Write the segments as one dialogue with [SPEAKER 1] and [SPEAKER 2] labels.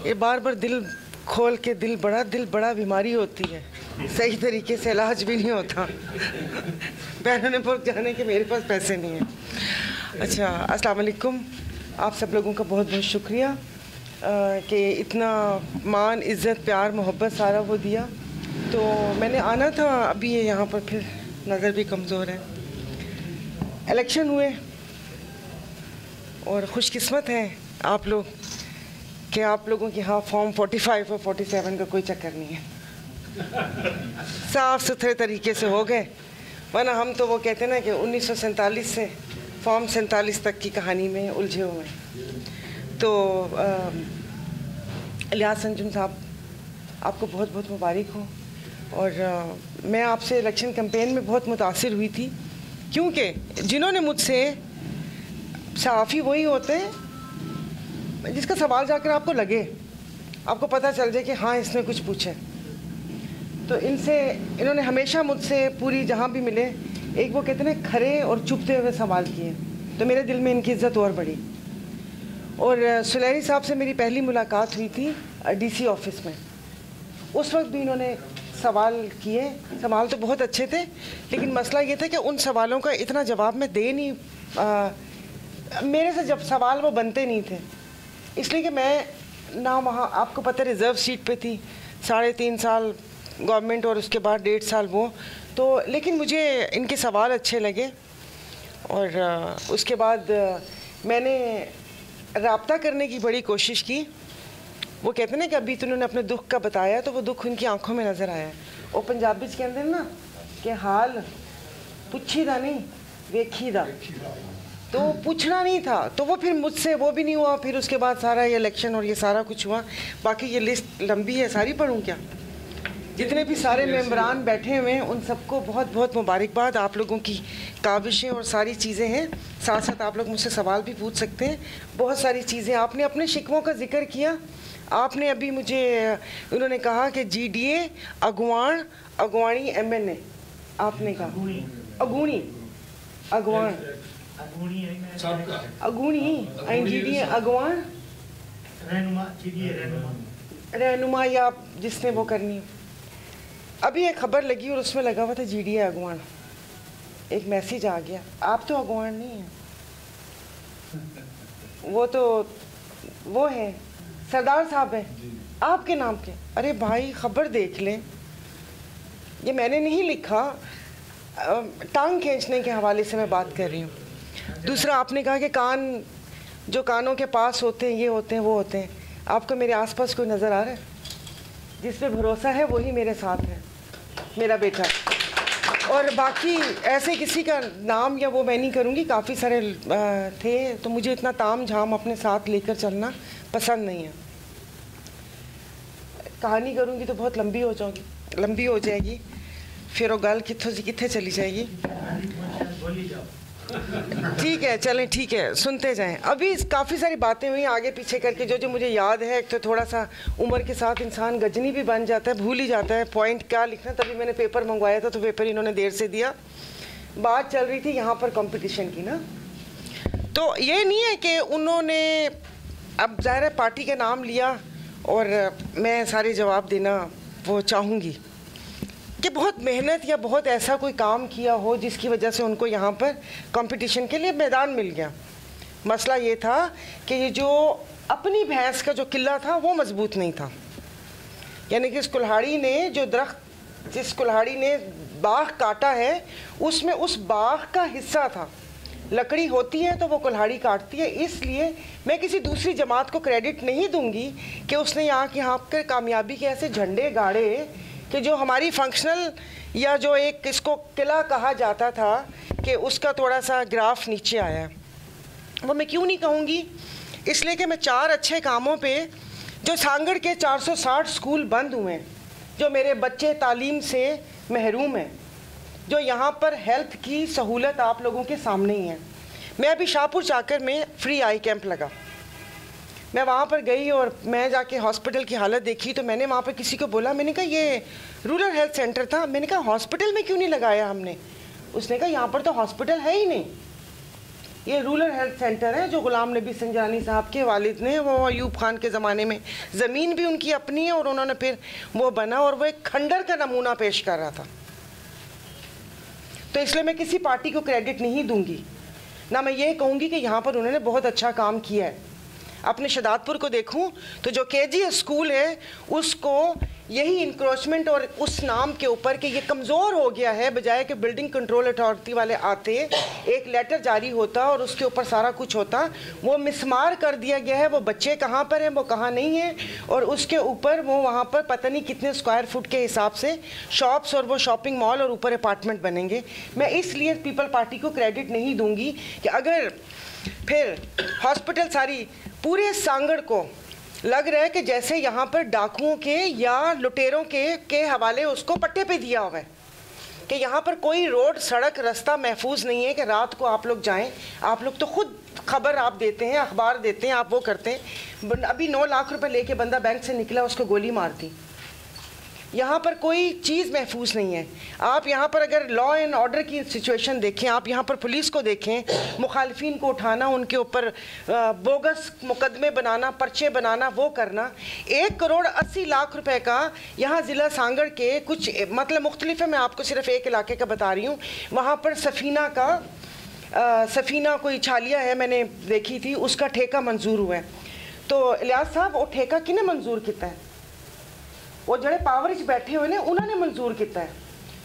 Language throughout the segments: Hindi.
[SPEAKER 1] ये बार बार दिल खोल के दिल बड़ा बीमारी होती है, सही तरीके से इलाज भी नहीं होता। बहनों ने बोल जाने कि मेरे पास पैसे नहीं हैं। अच्छा, अस्सलाम वालेकुम। आप सब लोगों का बहुत बहुत शुक्रिया कि इतना मान, इज़्ज़त, प्यार, मोहब्बत सारा वो दिया। तो मैंने आना था, अभी ये यहाँ पर फिर नज़र भी कमज़ोर है। इलेक्शन हुए और खुशकिस्मत हैं आप लोग कि आप लोगों के यहाँ फॉर्म 45 और 47 का कोई चक्कर नहीं है, साफ़ सुथरे तरीके से हो गए। वरना हम तो वो कहते हैं ना कि 1947 से फॉर्म 47 तक की कहानी में उलझे हुए हैं। तो इलियास अंजुम साहब, आपको बहुत बहुत मुबारक हो। और मैं आपसे इलेक्शन कैंपेन में बहुत मुतासिर हुई थी, क्योंकि जिन्होंने मुझसे, सहाफ़ी वही होते हैं जिसका सवाल जाकर आपको लगे, आपको पता चल जाए कि हाँ इसने कुछ पूछा। तो इन्होंने हमेशा मुझसे पूरी जहाँ भी मिले, एक वो कहते हैं खरे और चुभते हुए सवाल किए, तो मेरे दिल में इनकी इज़्ज़त और बढ़ी। और सुलैरी साहब से मेरी पहली मुलाकात हुई थी डीसी ऑफिस में। उस वक्त भी इन्होंने सवाल किए, सवाल तो बहुत अच्छे थे, लेकिन मसला ये था कि उन सवालों का इतना जवाब मैं दे नहीं, मेरे से जब सवाल वो बनते नहीं थे, इसलिए कि मैं ना वहाँ, आपको पता, रिज़र्व सीट पे थी, 3.5 साल गवर्नमेंट और उसके बाद 1.5 साल वो। तो लेकिन मुझे इनके सवाल अच्छे लगे और उसके बाद मैंने राब्ता करने की बड़ी कोशिश की। वो कहते हैं ना कि अभी तो उन्होंने अपने दुख का बताया, तो वो दुख उनकी आंखों में नज़र आया। और पंजाबी के अंदर ना कि हाल पुछी दा नहीं वेखी दा, तो पूछना नहीं था, तो वो फिर मुझसे वो भी नहीं हुआ। फिर उसके बाद सारा ये इलेक्शन और ये सारा कुछ हुआ। बाकी ये लिस्ट लंबी है, सारी पढ़ूँ क्या? जितने भी सारे मेंबरान बैठे हुए हैं उन सबको बहुत बहुत मुबारकबाद। आप लोगों की काविशें और सारी चीज़ें हैं। साथ साथ आप लोग मुझसे सवाल भी पूछ सकते हैं। बहुत सारी चीज़ें आपने अपने शिकवों का जिक्र किया। आपने अभी मुझे, उन्होंने कहा कि GDA अगवानी MNA, आपने कहा अगूणी अगवान अगूणी GDA अगवान रहनुमा, या जिसने वो करनी। अभी एक खबर लगी और उसमें लगा हुआ था GDA अगवान। एक मैसेज आ गया, आप तो अगवान नहीं हैं, वो तो वो है सरदार साहब हैं आपके नाम के। अरे भाई खबर देख लें, ये मैंने नहीं लिखा, टांग खींचने के हवाले से मैं बात कर रही हूँ। दूसरा, आपने कहा कि कान जो कानों के पास होते हैं, ये होते हैं, वो होते हैं। आपको मेरे आसपास कोई नज़र आ रहा है? जिस पे भरोसा है वही मेरे साथ है, मेरा बेटा। और बाकी ऐसे किसी का नाम या वो मैं नहीं करूँगी, काफ़ी सारे थे, तो मुझे इतना ताम झाम अपने साथ लेकर चलना पसंद नहीं है। कहानी करूँगी तो बहुत लंबी हो जाएगी, फिर वो गल कित्थों से कित्थे चली जाएगी। ठीक है, चलें, ठीक है, सुनते जाएं। अभी काफ़ी सारी बातें हुई आगे पीछे करके, जो मुझे याद है। एक तो थोड़ा सा उम्र के साथ इंसान गजनी भी बन जाता है, भूल ही जाता है पॉइंट क्या लिखना। तभी मैंने पेपर मंगवाया था, तो पेपर इन्होंने देर से दिया। बात चल रही थी यहाँ पर कंपटीशन की ना, तो ये नहीं है कि उन्होंने, अब ज़ाहिर है पार्टी का नाम लिया और मैं सारे जवाब देना वो चाहूँगी कि बहुत मेहनत या बहुत ऐसा कोई काम किया हो जिसकी वजह से उनको यहाँ पर कंपटीशन के लिए मैदान मिल गया। मसला ये था कि ये जो अपनी भैंस का जो किला था वो मजबूत नहीं था, यानी कि इस कुल्हाड़ी ने जो दरख्त, जिस कुल्हाड़ी ने बाग काटा है, उसमें उस बाग का हिस्सा था। लकड़ी होती है तो वो कुल्हाड़ी काटती है। इसलिए मैं किसी दूसरी जमात को क्रेडिट नहीं दूंगी कि उसने यहाँ पर कामयाबी के ऐसे झंडे गाड़े कि जो हमारी फंक्शनल या जो एक इसको किला कहा जाता था कि उसका थोड़ा सा ग्राफ नीचे आया। वो मैं क्यों नहीं कहूँगी, इसलिए कि मैं 4 अच्छे कामों पे, जो सांगड़ के 460 स्कूल बंद हुए हैं, जो मेरे बच्चे तालीम से महरूम हैं, जो यहाँ पर हेल्थ की सहूलत आप लोगों के सामने ही है। मैं अभी शाहपुर चाकर में फ्री आई कैंप लगा, मैं वहाँ पर गई और मैं जाके हॉस्पिटल की हालत देखी। तो मैंने वहाँ पर किसी को बोला, मैंने कहा ये रूरल हेल्थ सेंटर था, मैंने कहा हॉस्पिटल में क्यों नहीं लगाया हमने? उसने कहा यहाँ पर तो हॉस्पिटल है ही नहीं। ये रूरल हेल्थ सेंटर है जो गुलाम नबी संजानी साहब के वालिद ने, वो अयूब खान के ज़माने में, ज़मीन भी उनकी अपनी है और उन्होंने फिर वो बना और वो एक खंडर का नमूना पेश कर रहा था। तो इसलिए मैं किसी पार्टी को क्रेडिट नहीं दूंगी, ना मैं ये कहूँगी कि यहाँ पर उन्होंने बहुत अच्छा काम किया है। अपने शदादपुर को देखूँ तो जो KG स्कूल है उसको यही इंक्रोचमेंट और उस नाम के ऊपर कि ये कमज़ोर हो गया है, बजाय कि बिल्डिंग कंट्रोल अथॉरिटी वाले आते, एक लेटर जारी होता और उसके ऊपर सारा कुछ होता, वो मिसमार कर दिया गया है। वो बच्चे कहाँ पर हैं, वो कहाँ नहीं हैं, और उसके ऊपर वो वहाँ पर पता नहीं कितने स्क्वायर फुट के हिसाब से शॉप्स और वो शॉपिंग मॉल और ऊपर अपार्टमेंट बनेंगे। मैं इसलिए पीपल पार्टी को क्रेडिट नहीं दूँगी कि अगर फिर हॉस्पिटल सारी पूरे सांगड़ को लग रहा है कि जैसे यहाँ पर डाकुओं के या लुटेरों के हवाले उसको पट्टे पे दिया हुआ है, कि यहाँ पर कोई रोड सड़क रास्ता महफूज नहीं है कि रात को आप लोग जाएं। आप लोग तो खुद खबर आप देते हैं, अखबार देते हैं, आप वो करते हैं। अभी 9 लाख रुपए लेके बंदा बैंक से निकला, उसको गोली मार दी। यहाँ पर कोई चीज़ महफूज नहीं है। आप यहाँ पर अगर लॉ एंड ऑर्डर की सिचुएशन देखें, आप यहाँ पर पुलिस को देखें, मुखालिफिन को उठाना, उनके ऊपर बोगस मुकदमे बनाना, पर्चे बनाना, वो करना। 1,80,00,000 रुपए का यहाँ ज़िला सांगड़ के कुछ मतलब मुख्तलिफ है, मैं आपको सिर्फ एक इलाके का बता रही हूँ। वहाँ पर सफ़ीना कोई छालिया है, मैंने देखी थी, उसका ठेका मंजूर हुआ है। तो इलियास साहब वो ठेका किने मंजूर किया है? वो जड़े पावर च बैठे हुए ने उन्होंने मंजूर किया है।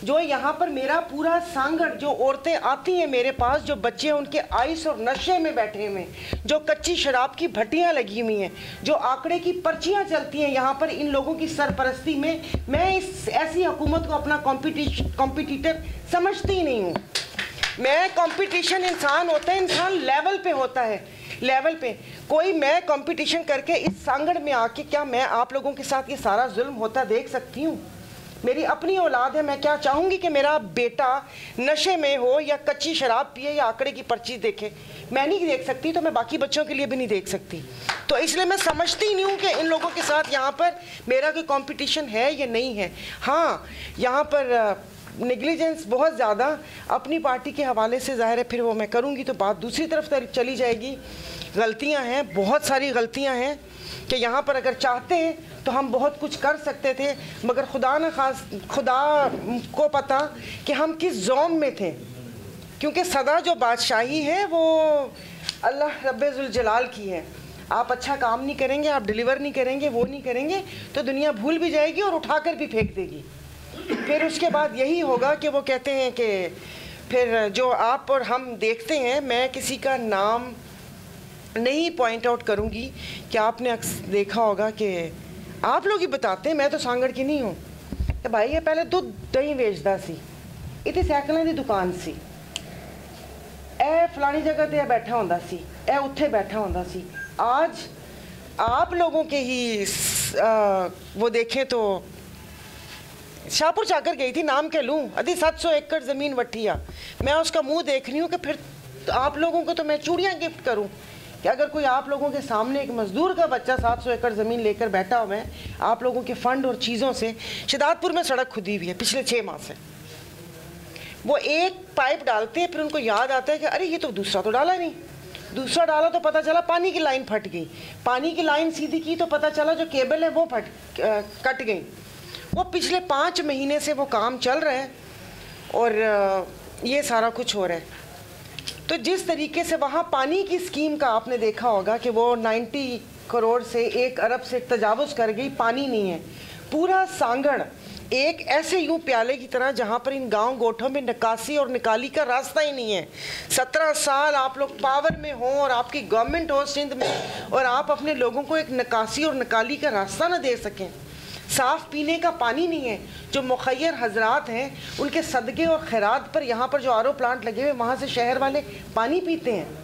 [SPEAKER 1] जो यहाँ पर मेरा पूरा सांगड़, जो औरतें आती हैं मेरे पास, जो बच्चे उनके आइस और नशे में बैठे हुए, जो कच्ची शराब की भट्टियाँ लगी हुई हैं, जो आंकड़े की पर्चियाँ चलती हैं यहाँ पर, इन लोगों की सरपरस्ती में मैं इस ऐसी हुकूमत को अपना कॉम्पिटिटर समझती ही नहीं हूँ। मैं कंपटीशन इंसान होता है, इंसान लेवल पे होता है, लेवल पे कोई मैं कंपटीशन करके इस सांगड़ में आके क्या मैं आप लोगों के साथ ये सारा जुल्म होता देख सकती हूँ? मेरी अपनी औलाद है, मैं क्या चाहूँगी कि मेरा बेटा नशे में हो या कच्ची शराब पिए या आंकड़े की पर्ची देखे? मैं नहीं देख सकती, तो मैं बाकी बच्चों के लिए भी नहीं देख सकती। तो इसलिए मैं समझती नहीं हूँ कि इन लोगों के साथ यहाँ पर मेरा कोई कंपटीशन है या नहीं है। हाँ, यहाँ पर नेग्लिजेंस बहुत ज़्यादा अपनी पार्टी के हवाले से ज़ाहिर है, फिर वो मैं करूँगी तो बात दूसरी तरफ चली जाएगी। गलतियाँ हैं, बहुत सारी गलतियाँ हैं कि यहाँ पर अगर चाहते हैं तो हम बहुत कुछ कर सकते थे, मगर खुदा को पता कि हम किस ज़ौम में थे, क्योंकि सदा जो बादशाही है वो अल्लाह रब्बे जुल जलाल की है। आप अच्छा काम नहीं करेंगे, आप डिलीवर नहीं करेंगे, वो नहीं करेंगे, तो दुनिया भूल भी जाएगी और उठाकर भी फेंक देगी। फिर उसके बाद यही होगा कि वो कहते हैं कि फिर जो आप और हम देखते हैं, मैं किसी का नाम नहीं पॉइंट आउट करूंगी कि आपने देखा होगा कि आप लोग ही बताते हैं, मैं तो सांगड़ की नहीं हूँ। तो भाई ये पहले दूध दही बेचता सी, इतनी सैकलों की दुकान सी, ए फलानी जगह ते बैठा होंदा सी, ए उत्थे बैठा होंदा सी। आज आप लोगों के ही वो देखें तो शाहपुर जाकर गई थी, नाम के लूँ, अभी 700 एकड़ ज़मीन वठिया। मैं उसका मुंह देख रही हूँ कि फिर आप लोगों को तो मैं चूड़ियाँ गिफ्ट करूँ कि अगर कोई आप लोगों के सामने एक मजदूर का बच्चा 700 एकड़ ज़मीन लेकर बैठा हुआ है, आप लोगों के फ़ंड और चीज़ों से। शदादपुर में सड़क खुदी हुई है पिछले 6 माह से। वो एक पाइप डालते हैं, फिर उनको याद आता है कि अरे ये तो दूसरा तो डाला नहीं, दूसरा डाला तो पता चला पानी की लाइन फट गई, पानी की लाइन सीधी की तो पता चला जो केबल है वो कट गई। वो पिछले 5 महीने से वो काम चल रहा है और ये सारा कुछ हो रहा है। तो जिस तरीके से वहाँ पानी की स्कीम का आपने देखा होगा कि वो 90 करोड़ से 1 अरब से तजावुज़ कर गई, पानी नहीं है। पूरा सांगड़ एक ऐसे यूं प्याले की तरह जहाँ पर इन गांव गोठों में निकासी और निकाली का रास्ता ही नहीं है। 17 साल आप लोग पावर में हो और आपकी गवर्नमेंट हो सिंध में, और आप अपने लोगों को एक निकासी और निकाली का रास्ता ना दे सकें। साफ़ पीने का पानी नहीं है। जो मुखैर हजरात हैं उनके सदक़े और खैरात पर यहाँ पर जो आरओ प्लांट लगे हुए, वहाँ से शहर वाले पानी पीते हैं।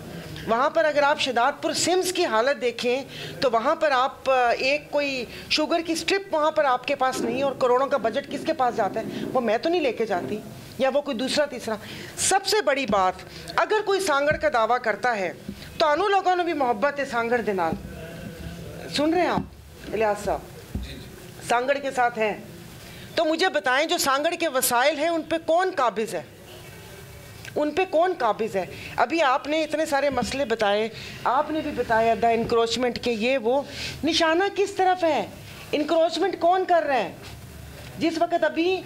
[SPEAKER 1] वहाँ पर अगर आप शदादपुर सिम्स की हालत देखें तो वहाँ पर आप एक कोई शुगर की स्ट्रिप वहाँ पर आपके पास नहीं है, और करोड़ों का बजट किसके पास जाता है? वो मैं तो नहीं लेके जाती, या वो कोई दूसरा तीसरा। सबसे बड़ी बात, अगर कोई सांगड़ का दावा करता है तो आनू लोगों ने भी मोहब्बत है सांगड़ दे नाल। सुन रहे हैं आप इलियास साहब? सांगड़ के साथ हैं तो मुझे बताएं, जो सांगड़ के वसाइल हैं उन पे कौन काबिज है? उन पे कौन काबिज़ है? अभी आपने इतने सारे मसले बताए, आपने भी बताया द इंक्रोचमेंट के ये वो, निशाना किस तरफ है? इंक्रोचमेंट कौन कर रहा है? जिस वक्त अभी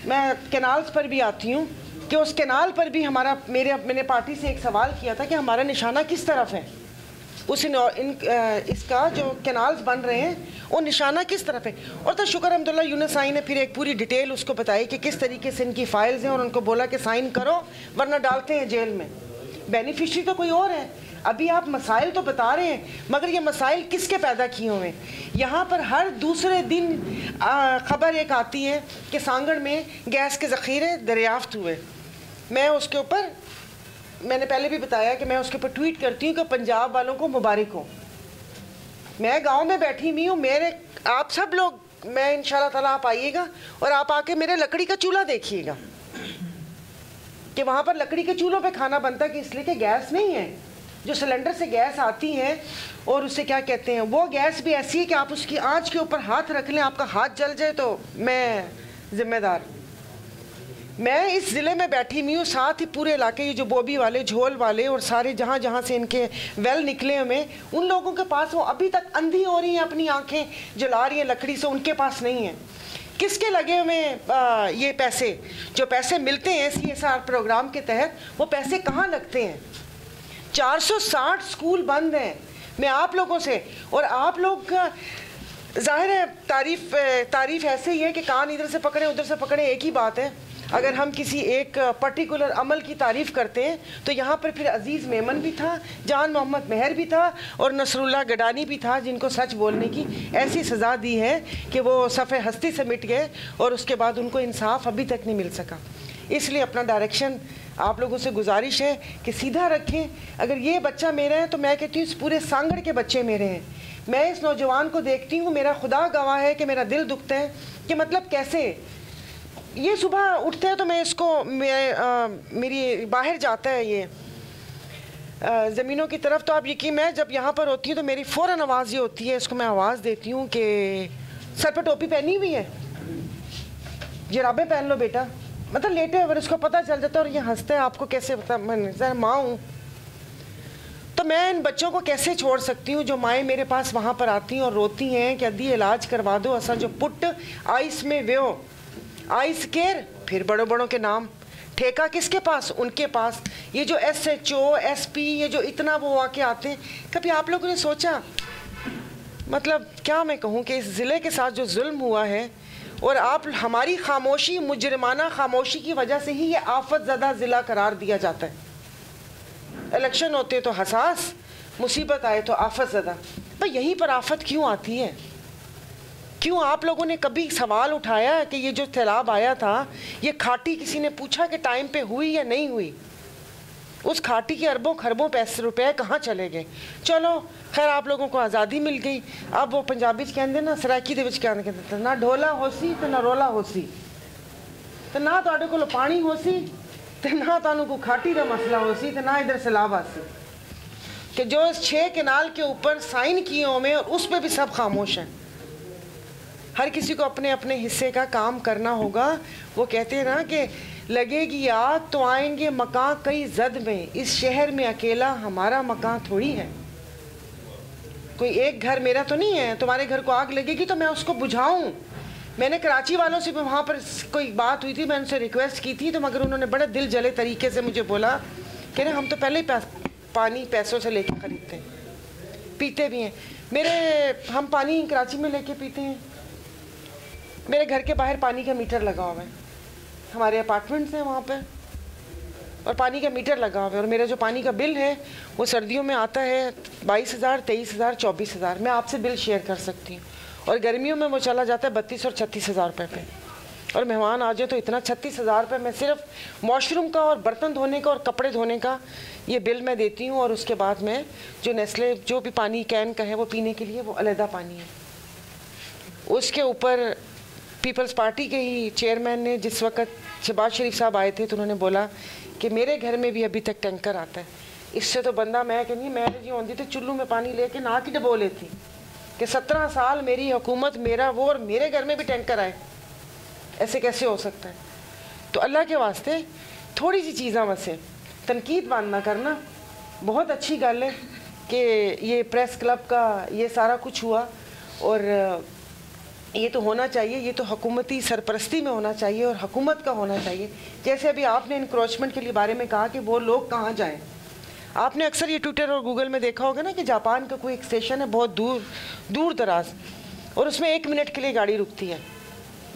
[SPEAKER 1] मैं कैनाल्स पर भी आती हूँ कि उस कैनाल पर भी मैंने पार्टी से एक सवाल किया था कि हमारा निशाना किस तरफ है, इसका जो कैनाल्स बन रहे हैं वो निशाना किस तरफ है। और तो शुक्र अल्हम्दुलिल्लाह यूनुस आई ने फिर एक पूरी डिटेल उसको बताई कि किस तरीके से इनकी फाइल्स हैं और उनको बोला कि साइन करो वरना डालते हैं जेल में। बेनिफिशरी तो कोई और है। अभी आप मसाइल तो बता रहे हैं, मगर ये मसाइल किसके पैदा किए हुए हैं? यहाँ पर हर दूसरे दिन ख़बर एक आती है कि सांगड़ में गैस के ज़ख़ीरे दरियाफ़्त हुए। मैं उसके ऊपर, मैंने पहले भी बताया कि मैं उसके ऊपर ट्वीट करती हूँ कि पंजाब वालों को मुबारक हो। मैं गांव में बैठी हुई हूँ, आप सब लोग, मैं इंशाल्लाह ताला आप आइएगा और आप आके मेरे लकड़ी का चूल्हा देखिएगा कि वहाँ पर लकड़ी के चूल्हों पे खाना बनता है, कि इसलिए कि गैस नहीं है। जो सिलेंडर से गैस आती है और उसे क्या कहते हैं, वो गैस भी ऐसी है कि आप उसकी आँच के ऊपर हाथ रख लें, आपका हाथ जल जाए तो मैं ज़िम्मेदार। मैं इस ज़िले में बैठी हुई हूँ, साथ ही पूरे इलाके, ये जो बोबी वाले, झोल वाले और सारे जहाँ जहाँ से इनके वेल निकले हुए, उन लोगों के पास वो अभी तक अंधी हो रही हैं, अपनी आंखें जला रही हैं लकड़ी से, उनके पास नहीं है। किसके लगे हुए ये पैसे, जो पैसे मिलते हैं CSR प्रोग्राम के तहत, वो पैसे कहाँ लगते हैं? 460 स्कूल बंद हैं। मैं आप लोगों से, और आप लोग का जाहिर है तारीफ ऐसे ही है कि कान इधर से पकड़े उधर से पकड़े, एक ही बात है। अगर हम किसी एक पर्टिकुलर अमल की तारीफ़ करते हैं तो यहाँ पर फिर अजीज़ मेमन भी था, जान मोहम्मद मेहर भी था और नसरुल्लाह गडानी भी था, जिनको सच बोलने की ऐसी सज़ा दी है कि वो सफ़े हस्ती से मिट गए और उसके बाद उनको इंसाफ अभी तक नहीं मिल सका। इसलिए अपना डायरेक्शन आप लोगों से गुजारिश है कि सीधा रखें। अगर ये बच्चा मेरा है तो मैं कहती हूँ इस पूरे सांगड़ के बच्चे मेरे हैं। मैं इस नौजवान को देखती हूँ, मेरा खुदा गवाह है कि मेरा दिल दुखता है कि मतलब कैसे ये सुबह उठते हैं तो मैं इसको मेरी बाहर जाता है ये ज़मीनों की तरफ, तो आप यकीन, मैं जब यहाँ पर होती हूँ तो मेरी फ़ौरन आवाज़ ये होती है, इसको मैं आवाज़ देती हूँ कि सर पर टोपी पहनी हुई है, जुराबें पहन लो बेटा। मतलब लेटे अगर इसको पता चल जाता है और ये हंसता है, आपको कैसे पता, मैं माँ हूँ तो मैं इन बच्चों को कैसे छोड़ सकती हूँ? जो माएँ मेरे पास वहाँ पर आती हैं और रोती हैं कि अद्धी इलाज करवा दो, असा जो पुट आइस में व्यो आइस केयर, फिर बड़ों बड़ों के नाम, ठेका किसके पास? उनके पास। ये जो SHO SP ये जो इतना वो आके आते हैं, कभी आप लोगों ने सोचा, मतलब क्या मैं कहूँ कि इस ज़िले के साथ जो जुल्म हुआ है और आप हमारी खामोशी, मुजरिमाना खामोशी की वजह से ही ये आफत ज़दा ज़िला करार दिया जाता है। इलेक्शन होते तो हसास, मुसीबत आए तो आफत ज़दा। भाई यहीं पर आफत क्यों आती है? क्यों आप लोगों ने कभी सवाल उठाया कि ये जो सैलाब आया था, ये खाटी किसी ने पूछा कि टाइम पे हुई या नहीं हुई? उस खाटी के अरबों खरबों पैसे रुपए कहाँ चले गए? चलो खैर आप लोगों को आज़ादी मिल गई। अब वो पंजाबी कहते ना, सराकी दे विच कहते ना ढोला होसी तो ना रोला होसी, तो ना तुहाडे कोल पानी होसी तो ना तुहानू कोई खाटी का मसला होसी तो ना इधर सैलाब आसी। कि जो 6 कैनाल के ऊपर साइन किए हुए और उस पर भी सब खामोश हैं। हर किसी को अपने अपने हिस्से का काम करना होगा। वो कहते हैं ना कि लगेगी आग तो आएंगे मकान कई जद में, इस शहर में अकेला हमारा मकान थोड़ी है। कोई एक घर मेरा तो नहीं है, तुम्हारे घर को आग लगेगी तो मैं उसको बुझाऊं। मैंने कराची वालों से भी वहाँ पर कोई बात हुई थी, मैं उनसे रिक्वेस्ट की थी, तो मगर उन्होंने बड़े दिल जले तरीके से मुझे बोला कि ना हम तो पहले ही पानी पैसों से लेके ख़रीदते हैं, पीते भी हैं। हम पानी कराची में लेके पीते हैं। मेरे घर के बाहर पानी का मीटर लगा हुआ है, हमारे अपार्टमेंट्स हैं वहाँ पे, और पानी का मीटर लगा हुआ है। और मेरा जो पानी का बिल है वो सर्दियों में आता है 22,000, 23,000, 24,000। मैं आपसे बिल शेयर कर सकती हूँ। और गर्मियों में वो चला जाता है 32 और 36,000 रुपये पे। और मेहमान आ जाए तो इतना 36,000 रुपये मैं सिर्फ वॉशरूम का और बर्तन धोने का और कपड़े धोने का ये बिल मैं देती हूँ। और उसके बाद में जो नेस्ले जो भी पानी कैन का है वो पीने के लिए वो अलहदा पानी है। उसके ऊपर पीपल्स पार्टी के ही चेयरमैन ने जिस वक्त शहबाज शरीफ साहब आए थे तो उन्होंने बोला कि मेरे घर में भी अभी तक टैंकर आता है। इससे तो बंदा, मैं कहनी मैं जी होती तो चुल्लू में पानी लेके ना की डबो लेती कि 17 साल मेरी हुकूमत, मेरा वो, और मेरे घर में भी टैंकर आए, ऐसे कैसे हो सकता है? तो अल्लाह के वास्ते थोड़ी सी चीज़ां वैसे तनकीद बांधना करना बहुत अच्छी गल है कि ये प्रेस क्लब का ये सारा कुछ हुआ, और ये तो होना चाहिए, ये तो हुकूमती सरपरस्ती में होना चाहिए और हुकूमत का होना चाहिए। जैसे अभी आपने इंक्रोचमेंट के लिए बारे में कहा कि वो लोग कहाँ जाएं, आपने अक्सर ये ट्विटर और गूगल में देखा होगा ना कि जापान का कोई एक स्टेशन है बहुत दूर दराज, और उसमें 1 मिनट के लिए गाड़ी रुकती है,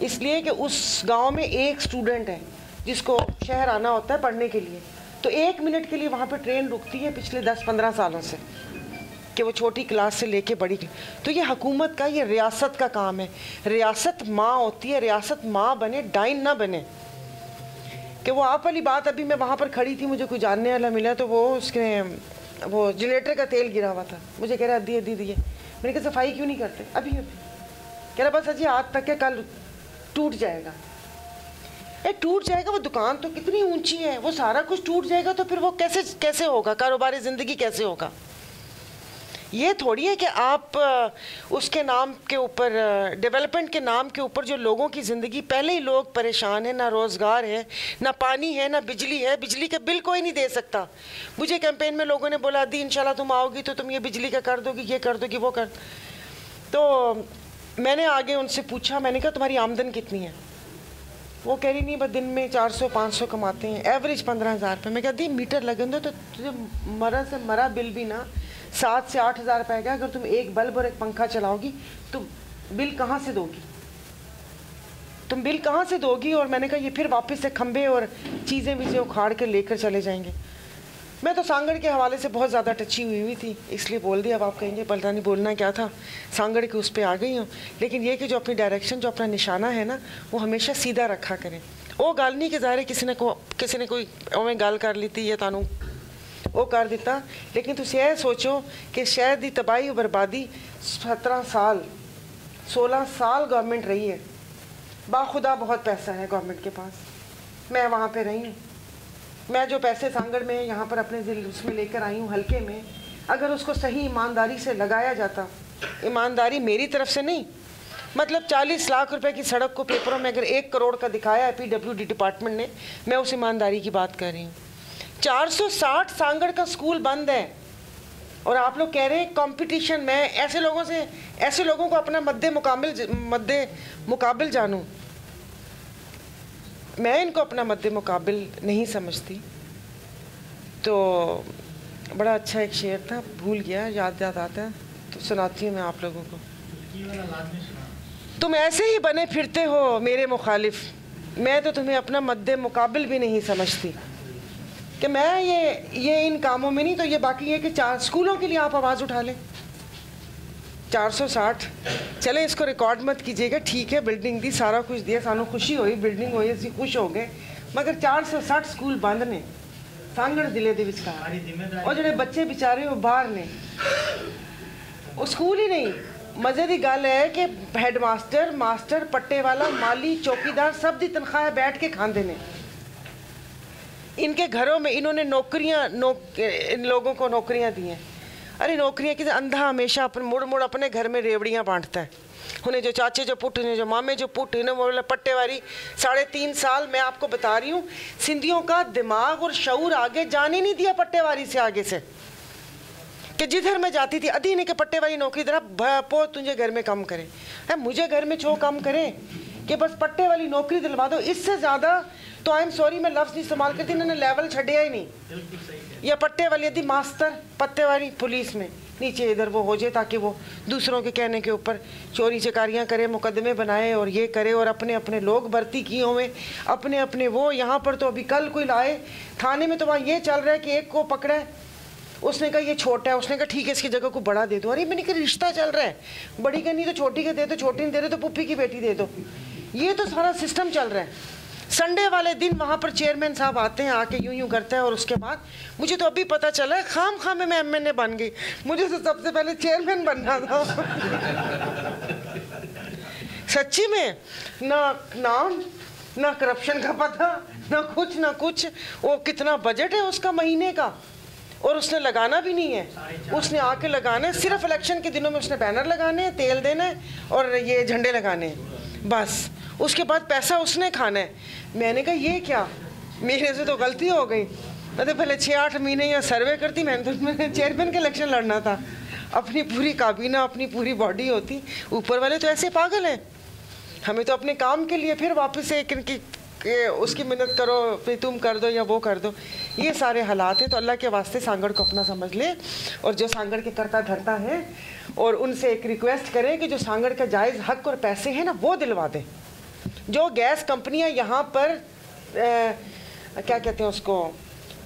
[SPEAKER 1] इसलिए कि उस गांव में एक स्टूडेंट है जिसको शहर आना होता है पढ़ने के लिए, तो 1 मिनट के लिए वहाँ पे ट्रेन रुकती है पिछले 10-15 सालों से, कि वो छोटी क्लास से लेके बड़ी। तो ये हुकूमत का, ये रियासत का काम है। रियासत माँ होती है, रियासत माँ बने, डाइन ना बने। कि वो आप वाली बात, अभी मैं वहाँ पर खड़ी थी, मुझे कोई जानने वाला मिला, तो वो वो जनरेटर का तेल गिरा हुआ था, मुझे कह रहा दिए दिए। मैंने कहा सफाई क्यों नहीं करते? अभी कह रहा बस अजी आज तक के कल टूट जाएगा। टूट जाएगा, वो दुकान तो कितनी ऊंची है, वो सारा कुछ टूट जाएगा तो फिर वो कैसे होगा, कारोबारी ज़िंदगी कैसे होगा? ये थोड़ी है कि आप उसके नाम के ऊपर, डेवलपमेंट के नाम के ऊपर जो लोगों की ज़िंदगी, पहले ही लोग परेशान हैं, ना रोज़गार है, ना पानी है, ना बिजली है, बिजली का बिल कोई नहीं दे सकता। मुझे कैंपेन में लोगों ने बोला दी इंशाल्लाह तुम आओगी तो तुम ये बिजली का कर दोगी, ये कर दोगी, वो कर। तो मैंने आगे उनसे पूछा, मैंने कहा तुम्हारी आमदन कितनी है? वो कह रही नहीं बस दिन में 400-500 कमाते हैं, एवरेज 15,000 रुपये। मैं कहती मीटर लगे दो तो तुझे मरा से मरा बिल भी ना 7 से 8 हज़ार रुपये का। अगर तुम एक बल्ब और एक पंखा चलाओगी तो बिल कहाँ से दोगी? तुम बिल कहाँ से दोगी? और मैंने कहा ये फिर वापस से खंबे और चीज़ें वीज़ें उखाड़ कर लेकर चले जाएंगे। मैं तो सांगड़ के हवाले से बहुत ज़्यादा टची हुई थी, इसलिए बोल दिया। अब आप कहेंगे पता नहीं बोलना क्या था, सांगड़ के उस पर आ गई हूँ। लेकिन ये कि जो अपनी डायरेक्शन, जो अपना निशाना है ना, वो हमेशा सीधा रखा करें। वो गाल नहीं कि ज़ाहिर किसी ने कोई उमें गाल कर ली थी या तानू वो कर दिता, लेकिन तुम यह सोचो कि शहर की तबाही और बर्बादी 17 साल 16 साल गवर्नमेंट रही है। बाखुदा बहुत पैसा है गवर्नमेंट के पास। मैं वहाँ पे रही हूँ, मैं जो पैसे सांगड़ में यहाँ पर अपने जिले उसमें लेकर आई हूँ हल्के में, अगर उसको सही ईमानदारी से लगाया जाता, ईमानदारी मेरी तरफ से नहीं, मतलब 40 लाख रुपए की सड़क को पेपरों में अगर 1 करोड़ का दिखाया है PWD डिपार्टमेंट ने, मैं उस ईमानदारी की बात कर रही हूँ। 460 सांगड़ का स्कूल बंद है और आप लोग कह रहे हैं कंपटीशन। मैं ऐसे लोगों को अपना मद्दे मुकाबिल जानूं? मैं इनको अपना मद्दे मुकाबिल नहीं समझती। तो बड़ा अच्छा एक शेर था, भूल गया, याद आता है तो सुनाती हूँ मैं आप लोगों को। तुम ऐसे ही बने फिरते हो मेरे मुखालिफ, मैं तो तुम्हें अपना मद्दे मुकाबिल भी नहीं समझती। कि मैं ये इन कामों में नहीं, तो ये बाकी ये कि 4 स्कूलों के लिए आप आवाज़ उठा लें। 460 चले, इसको रिकॉर्ड मत कीजिएगा, ठीक है, बिल्डिंग दी, सारा कुछ दिया, सानू खुशी हुई, बिल्डिंग हुई, असं खुश हो गए, मगर 460 स्कूल बंद ने सांगड़ जिले के विचकार, और जो बच्चे बेचारे वो बाहर ने, वो स्कूल ही नहीं। मज़े की गल है कि हैडमास्टर, मास्टर, पट्टे वाला, माली, चौकीदार सब दी तनख्वाह बैठ के खाते हैं। इनके घरों में इन्होंने इन लोगों को नौकरियां दी हैं। अरे नौकरियां किसी अंधा हमेशा अपन मुड़ अपने घर में रेवड़ियां बांटता है। उन्हें जो चाचे जो पुट, उन्हें जो मामे जो पुट, इन्हें बोला पट्टेवारी। 3.5 साल मैं आपको बता रही हूँ, सिंधियों का दिमाग और शऊर आगे जाने नहीं दिया पट्टेवारी से आगे से। कि जिधर मैं जाती थी अधी ने के पट्टेवारी नौकरी दरा भो तुझे घर में काम करे है, मुझे घर में छो काम करे कि बस पट्टे वाली नौकरी दिलवा दो। इससे ज़्यादा तो आई एम सॉरी मैं लफ्ज़ नहीं इस्तेमाल करती, इन्होंने लेवल छड़िया ही नहीं। या पट्टे वाली यदि मास्टर, पत्ते वाली पुलिस में नीचे इधर वो हो जाए, ताकि वो दूसरों के कहने के ऊपर चोरी चकारियाँ करे, मुकदमे बनाए और ये करे, और अपने अपने लोग भर्ती किए हुए, अपने अपने वो। यहाँ पर तो अभी कल कोई लाए थाने में, तो वहाँ ये चल रहा है कि एक को पकड़ा है, उसने कहा ये छोटा है, उसने कहा ठीक है इसकी जगह को बड़ा दे दो। अरे मैंने कहा रिश्ता चल रहा है, बड़ी का नहीं तो छोटी का दे दो, छोटी नहीं दे रहे तो पुप्पी की बेटी दे दो। ये तो सारा सिस्टम चल रहा है। संडे वाले दिन वहाँ पर चेयरमैन साहब आते हैं, आके यूं करते हैं, और उसके बाद मुझे तो अभी पता चला है खाम में मैं MNA बन गई, मुझे तो सबसे पहले चेयरमैन बनना था। सच्ची में ना नाम, ना करप्शन का पता, ना कुछ। वो कितना बजट है उसका महीने का, और उसने लगाना भी नहीं है। उसने आके लगाना है सिर्फ इलेक्शन के दिनों में, उसने बैनर लगाने हैं, तेल देना है और ये झंडे लगाने हैं, बस। उसके बाद पैसा उसने खाना है। मैंने कहा ये क्या, मेरे से तो गलती हो गई। मैं तो पहले 6-8 महीने या सर्वे करती, मैंने तो मैंने चेयरमैन का इलेक्शन लड़ना था। अपनी पूरी काबीना, अपनी पूरी बॉडी होती। ऊपर वाले तो ऐसे पागल हैं, हमें तो अपने काम के लिए फिर वापस एक इनकी उसकी मिन्नत करो, फिर तुम कर दो या वो कर दो। ये सारे हालात हैं। तो अल्लाह के वास्ते सांगड़ को अपना समझ ले, और जो सांगड़ के करता धरता है, और उनसे एक रिक्वेस्ट करें कि जो सांगड़ का जायज़ हक और पैसे हैं ना, वो दिलवा दें। जो गैस कंपनियां यहाँ पर क्या कहते हैं उसको,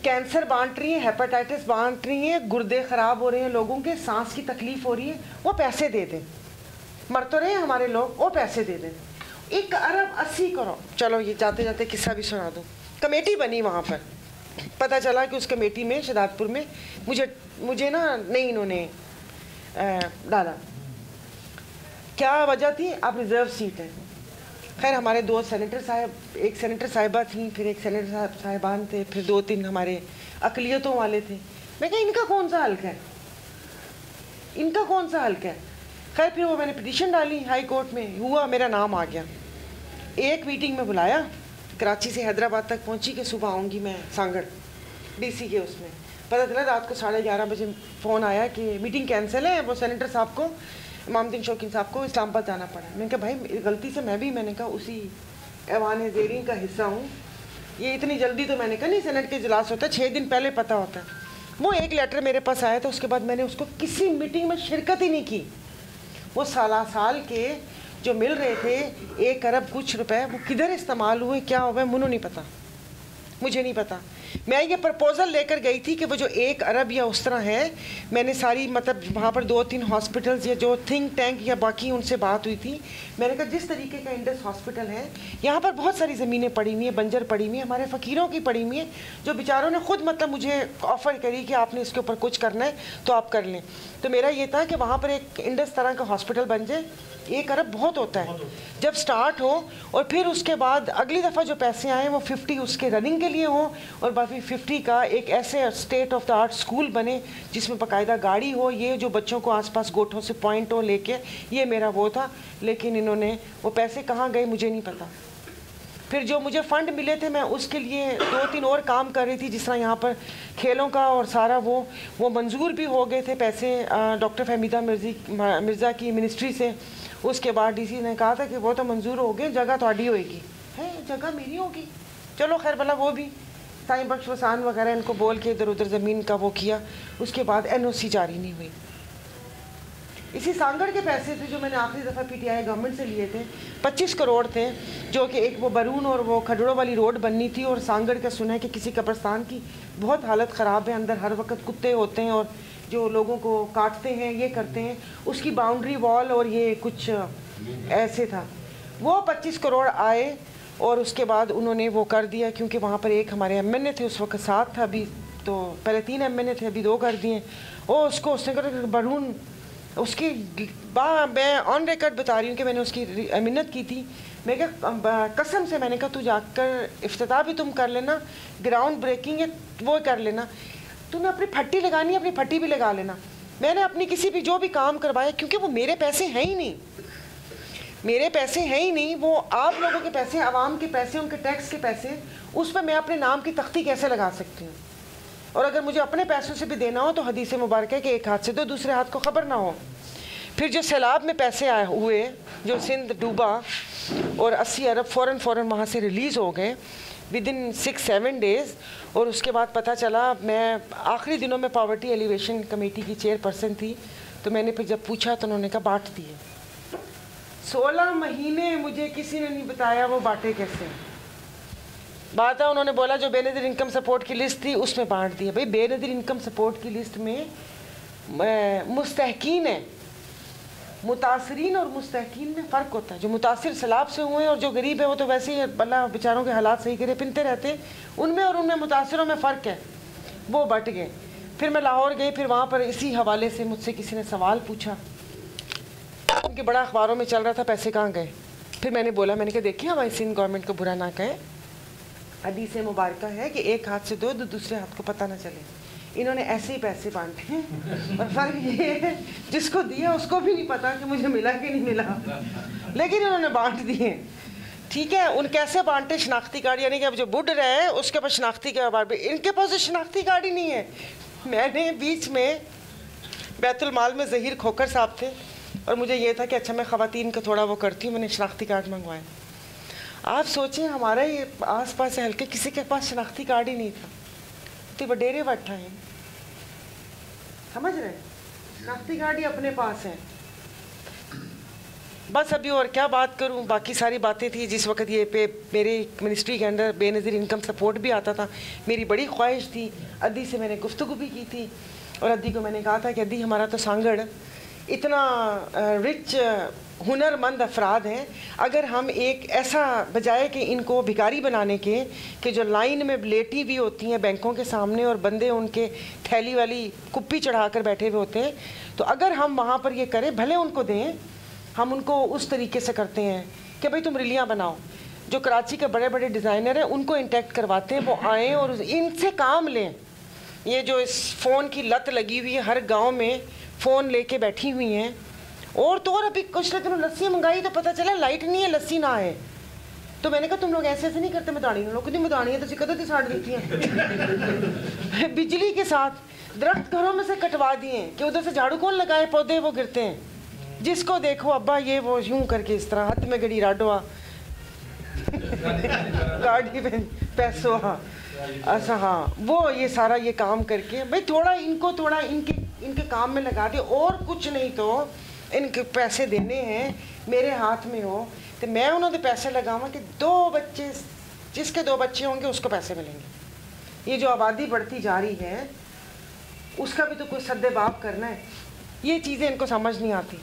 [SPEAKER 1] कैंसर बांट रही हैं, हेपेटाइटिस बांट रही हैं, गुर्दे ख़राब हो रहे हैं लोगों के, सांस की तकलीफ़ हो रही है, वो पैसे दे दें। मर तो रहे हैं हमारे लोग, वो पैसे दे दें। 1 अरब 80 करोड़। चलो ये जाते जाते किस्सा भी सुना दूँ। कमेटी बनी वहाँ पर, पता चला कि उस कमेटी में शहदादपुर में मुझे ना नहीं इन्होंने डाला। क्या वजह थी? आप रिज़र्व सीट है। खैर हमारे 2 सेनेटर साहब, एक सेनेटर साहिबा थी, फिर एक सेनेटर साहिबान थे, फिर 2-3 हमारे अकलियतों वाले थे। मैं कहा इनका कौन सा हल्का है, इनका कौन सा हल्का है। खैर फिर वो मैंने पिटीशन डाली हाई कोर्ट में, हुआ मेरा नाम आ गया। एक मीटिंग में बुलाया, कराची से हैदराबाद तक पहुंची कि सुबह आऊँगी मैं सांगड़ डीसी के उसमें। पता चला रात को 11:30 बजे फ़ोन आया कि मीटिंग कैंसिल है। वो सेनेटर साहब को, इमामुद्दीन शौकीन साहब को इस्लामाबाद जाना पड़ा। मैंने कहा भाई गलती से मैंने कहा उसी ऐवान ज़ेरीन का हिस्सा हूँ, ये इतनी जल्दी तो मैंने कहा नहीं, सेनेट के इजलास होता है 6 दिन पहले पता होता है। वो एक लेटर मेरे पास आया था, उसके बाद मैंने उसको किसी मीटिंग में शिरकत ही नहीं की। वो साल के जो मिल रहे थे 1 अरब कुछ रुपए, वो किधर इस्तेमाल हुए, क्या हुआ, मुझे नहीं पता, मुझे नहीं पता। मैं ये प्रपोज़ल लेकर गई थी कि वो जो 1 अरब या उस तरह है, मैंने सारी मतलब वहाँ पर 2-3 हॉस्पिटल्स या जो थिंक टैंक या बाकी उनसे बात हुई थी। मैंने कहा जिस तरीके का इंडस हॉस्पिटल है, यहाँ पर बहुत सारी ज़मीनें पड़ी हुई हैं, बंजर पड़ी हुई हैं, हमारे फ़कीरों की पड़ी हुई हैं, जो बेचारों ने खुद मतलब मुझे ऑफ़र करी कि आपने इसके ऊपर कुछ करना है तो आप कर लें। तो मेरा ये था कि वहाँ पर एक इंडस तरह का हॉस्पिटल बन जाए। 1 अरब बहुत होता है जब स्टार्ट हो, और फिर उसके बाद अगली दफ़ा जो पैसे आएँ वो 50 उसके रनिंग के लिए हों, और बाकी 50 का एक ऐसे state of the art school बने जिसमें बाकायदा गाड़ी हो, ये जो बच्चों को आसपास गोठों से पॉइंट हो लेके, ये मेरा वो था। लेकिन इन्होंने वो पैसे कहाँ गए मुझे नहीं पता। फिर जो मुझे फ़ंड मिले थे मैं उसके लिए 2-3 और काम कर रही थी, जिस तरह यहाँ पर खेलों का और सारा वो मंजूर भी हो गए थे पैसे डॉक्टर फहमीदा मिर्ज़ा की मिनिस्ट्री से। उसके बाद डीसी ने कहा था कि वो तो मंजूर हो गए, जगह थोड़ी होएगी, है जगह मेरी होगी। चलो खैर भला वो भी साईं बख्श वसान वगैरह इनको बोल के इधर उधर ज़मीन का वो किया। उसके बाद NOC जारी नहीं हुई। इसी सांगड़ के पैसे थे जो मैंने आखिरी दफ़ा PTI गवर्नमेंट से लिए थे, 25 करोड़ थे, जो कि एक वो बरून और वो खडड़ों वाली रोड बननी थी। और सांगड़ का सुना है कि किसी कब्रस्तान की बहुत हालत ख़राब है, अंदर हर वक्त कुत्ते होते हैं और जो लोगों को काटते हैं, ये करते हैं। उसकी बाउंड्री वॉल और ये कुछ ऐसे था। वो 25 करोड़ आए और उसके बाद उन्होंने वो कर दिया, क्योंकि वहाँ पर एक हमारे MNA थे उस वक्त 7 था, अभी तो पहले 3 MNA थे, अभी 2 कर दिए। और उसको उसने कहा बरून उसकी मैं ऑन रिकॉर्ड बता रही हूँ कि मैंने उसकी मिन्नत की थी। मैं क्या कसम से मैंने कहा तू जाकर इफ्तिताह भी तुम कर लेना, ग्राउंड ब्रेकिंग है वो कर लेना, तूने अपनी फट्टी लगानी है अपनी फट्टी भी लगा लेना। मैंने अपनी किसी भी जो भी काम करवाया, क्योंकि वो मेरे पैसे हैं ही नहीं, मेरे पैसे हैं ही नहीं, वो आप लोगों के पैसे, आवाम के पैसे, उनके टैक्स के पैसे, उस पर मैं अपने नाम की तख्ती कैसे लगा सकती हूँ। और अगर मुझे अपने पैसों से भी देना हो तो हदीस मुबारक है कि एक हाथ से दो, दूसरे हाथ को खबर ना हो। फिर जो सैलाब में पैसे आए हुए, जो सिंध डूबा और 80 अरब फ़ौरन वहाँ से रिलीज़ हो गए विदिन 6-7 डेज़। और उसके बाद पता चला, मैं आखिरी दिनों में पावर्टी एलिवेशन कमेटी की चेयरपर्सन थी, तो मैंने फिर जब पूछा तो उन्होंने कहा बांट दिए। 16 महीने मुझे किसी ने नहीं बताया वो बांटे कैसे। बात है उन्होंने बोला जो बेनज़ीर इनकम सपोर्ट की लिस्ट थी उसमें बांट दिया। भाई बेनज़ीर इनकम सपोर्ट की लिस्ट में मुस्तहकीन है, मुतासरीन और मुस्तहकीन में फ़र्क होता है। जो मुतासिर सैलाब से हुए और जो गरीब है वो तो वैसे ही अल्लाह बेचारों के हालात सही करे पिनते रहते हैं, उनमें और उनमें मुतासिरों में फ़र्क है, वो बट गए। फिर मैं लाहौर गई, फिर वहाँ पर इसी हवाले से मुझसे किसी ने सवाल पूछा, उनके बड़ा अखबारों में चल रहा था पैसे कहाँ गए। फिर मैंने बोला, मैंने कहा देखिए हमारी सिंध गवर्नमेंट को बुरा ना कहें, हदीस मुबारक है कि एक हाथ से दो, दूसरे हाथ को पता ना चले। इन्होंने ऐसे ही पैसे बांटे हैं और फर्क ये है जिसको दिया उसको भी नहीं पता कि मुझे मिला कि नहीं मिला, लेकिन इन्होंने बांट दिए। ठीक है, उन कैसे बांटे शनाख्ती कार्ड, यानी कि अब जो बुढ़ रहे हैं उसके पास शनाख्ती कार्ड, इनके पास तो शनाख्ती कार्ड ही नहीं है। मैंने बीच में बैतुल माल में ज़हीर खोकर साहब थे और मुझे ये था कि अच्छा मैं ख़वातीन का थोड़ा वो करती हूँ, मैंने शनाख्ती कार्ड मंगवाए। आप सोचें हमारा ये आस पास हल्के किसी के पास शनाख्ती कार्ड ही नहीं था, तो वडेरे बैठा है, समझ रहे हैं, शनाख्ती कार्ड ही अपने पास है। बस अभी और क्या बात करूं, बाकी सारी बातें थी। जिस वक्त ये पे मेरे मिनिस्ट्री के अंदर बेनज़ीर इनकम सपोर्ट भी आता था, मेरी बड़ी ख्वाहिश थी, अद्दी से मैंने गुफ्तगू भी की थी और अद्दी को मैंने कहा था कि अद्दी हमारा तो सांगड़ इतना रिच हुनरमंद अफराद हैं, अगर हम एक ऐसा बजाय कि इनको भिखारी बनाने के कि जो लाइन में लेटी हुई होती हैं बैंकों के सामने और बंदे उनके थैली वाली कुप्पी चढ़ा कर बैठे हुए होते हैं, तो अगर हम वहाँ पर ये करें, भले उनको दें, हम उनको उस तरीके से करते हैं कि भाई तुम रिलियाँ बनाओ, जो कराची के बड़े बड़े डिज़ाइनर हैं उनको इंटैक्ट करवाते हैं, वो आएँ और इनसे काम लें। ये जो इस फ़ोन की लत लगी हुई है, हर गांव में फ़ोन लेके बैठी हुई हैं, और तो और अभी कुछ दिनों लस्सी मंगाई तो पता चला लाइट नहीं है, लस्सी ना है। तो मैंने कहा तुम लोग ऐसे ऐसे नहीं करते, मदानी लोग नहीं, मदानी है तो कदों की साड़ देती हैं बिजली के साथ दरख्त घरों में से कटवा दिए कि उधर से झाड़ू कौन लगाए, पौधे वो गिरते हैं, जिसको देखो अब्बा ये वो यूं करके इस तरह हाथ में गड़ी राडोआ गाड़ी में पैसों, हाँ अच्छा हाँ, वो ये सारा ये काम करके भाई थोड़ा इनको थोड़ा इनके काम में लगा दे, और कुछ नहीं तो इनके पैसे देने हैं मेरे हाथ में हो तो मैं उन्होंने पैसे लगावा कि 2 बच्चे, जिसके 2 बच्चे होंगे उसको पैसे मिलेंगे। ये जो आबादी बढ़ती जा रही है उसका भी तो कोई सद्देबाब करना है, ये चीज़ें इनको समझ नहीं आती।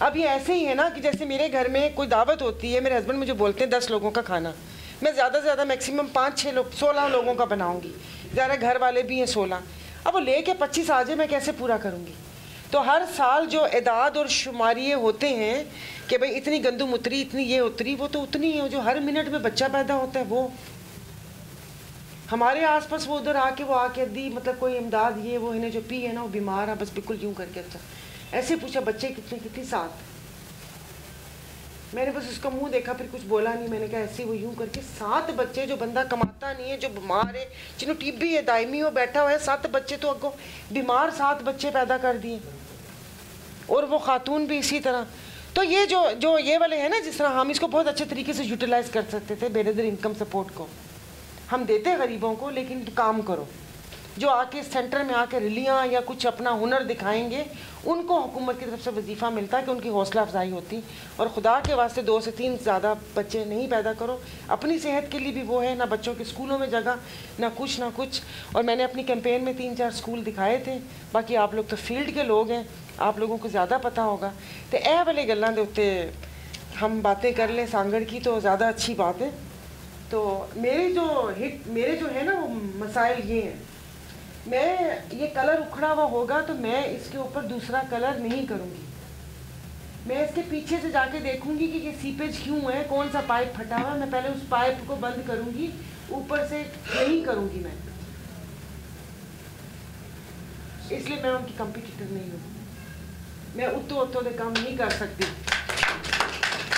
[SPEAKER 1] अब ये ऐसे ही है ना कि जैसे मेरे घर में कोई दावत होती है, मेरे हस्बैंड मुझे बोलते हैं 10 लोगों का खाना, मैं ज़्यादा से ज़्यादा मैक्सिमम 5-6 लोग 16 लोगों का बनाऊंगी, ज़्यादा घर वाले भी हैं 16, अब वो ले के 25 आ जाए मैं कैसे पूरा करूँगी। तो हर साल जो एदाद और शुमारिये होते हैं कि भाई इतनी गंदम उतरी, इतनी ये उतरी, वो तो उतनी है, जो हर मिनट में बच्चा पैदा होता है वो हमारे आसपास, वो उधर आके वो आके दी मतलब कोई इमदाद ये वो, इन्हें जो पी है ना वो बीमार है, बस बिल्कुल यूँ करके। अच्छा ऐसे पूछा बच्चे कितने 7, मैंने बस उसका मुंह देखा, फिर कुछ बोला नहीं, मैंने कहा ऐसे वो यूं करके 7 बच्चे, जो बंदा कमाता नहीं है, जो बीमार है, जिन्होंने टीबी है, दायमी हो बैठा हुआ है, 7 बच्चे तो अगो बीमार 7 बच्चे पैदा कर दिए, और वो खातून भी इसी तरह। तो ये जो ये वाले हैं ना, जिस तरह हम इसको बहुत अच्छे तरीके से यूटिलाइज कर सकते थे, बेनज़ीर इनकम सपोर्ट को हम देते गरीबों को, लेकिन काम करो, जो आके सेंटर में आके रिलियाँ या कुछ अपना हुनर दिखाएंगे उनको हुकूमत की तरफ से वजीफ़ा मिलता है कि उनकी हौसला अफजाई होती। और खुदा के वास्ते 2 से 3 ज़्यादा बच्चे नहीं पैदा करो, अपनी सेहत के लिए भी वो है, ना बच्चों के स्कूलों में जगह, ना कुछ। और मैंने अपनी कैंपेन में 3-4 स्कूल दिखाए थे, बाकी आप लोग तो फील्ड के लोग हैं, आप लोगों को ज़्यादा पता होगा। तो ए वाले गल्लां दे उत्ते हम बातें कर लें सांगड़ की तो ज़्यादा अच्छी बात है। तो मेरे जो है ना वो मसाइल ये हैं, मैं ये कलर उखड़ा हुआ होगा तो मैं इसके ऊपर दूसरा कलर नहीं करूँगी, मैं इसके पीछे से जाके देखूंगी कि ये सीपेज क्यों है, कौन सा पाइप फटा हुआ है, मैं पहले उस पाइप को बंद करूंगी, ऊपर से नहीं करूंगी मैं, इसलिए मैं उनकी कंपटीटर नहीं हूँ। मैं उतो दे काम नहीं कर सकती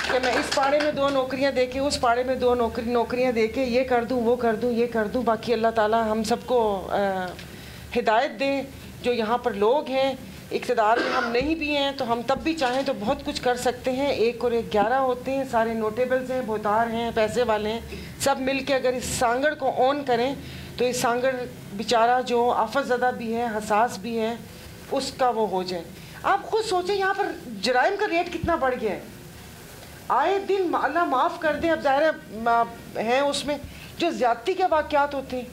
[SPEAKER 1] कि मैं इस पाड़े में 2 नौकरियां दे के उस पाड़े में 2 नौकरियां दे के ये कर दूँ वो कर दूँ ये कर दूँ। बाकी अल्लाह ताला हम सबको हिदायत दें। जो यहाँ पर लोग हैं इक़्तिदार में, हम नहीं भी हैं तो हम तब भी चाहें तो बहुत कुछ कर सकते हैं। 1 और 1 11 होते हैं, सारे नोटेबल्स हैं, भोतार हैं, पैसे वाले हैं, सब मिल के अगर इस सांगड़ को ऑन करें तो इस सांगड़ बेचारा जो आफतज़दा भी है, हसास भी है, उसका वो हो जाए। आप खुद सोचें यहाँ पर जराइम का रेट कितना बढ़ गया है, आए दिन अल्लाह माफ़ कर दे। अब ज़ाहिर है उसमें जो ज़्यादती के वाक़यात होते हैं,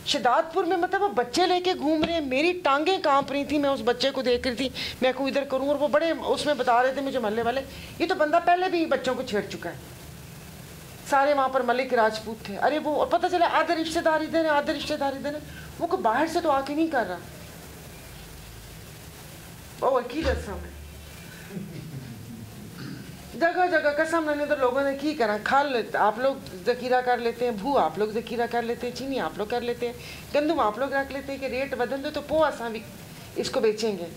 [SPEAKER 1] शदादपुर में मतलब वो बच्चे लेके घूम रहे हैं, मेरी टांगें कांप रही थी, मैं उस बच्चे को देख रही थी, मैं को इधर करूँ, और वो बड़े उसमें बता रहे थे मुझे मोहल्ले वाले, ये तो बंदा पहले भी बच्चों को छेड़ चुका है। सारे वहाँ पर मलिक राजपूत थे, अरे वो, और पता चला आधे रिश्तेदार इधर है, आधे रिश्तेदार इधर है, वो को बाहर से तो आके नहीं कर रहा, वो की रस्म है जगह जगह कसम मैंने तो लोगों ने की करा, खाल आप लोग ज़ख़ीरा कर लेते हैं, भू आप लोग ज़ख़ीरा कर लेते हैं, चीनी आप लोग कर लेते हैं, गंदम आप लोग रख लेते हैं कि रेट बदन दो तो पो असा भी इसको बेचेंगे,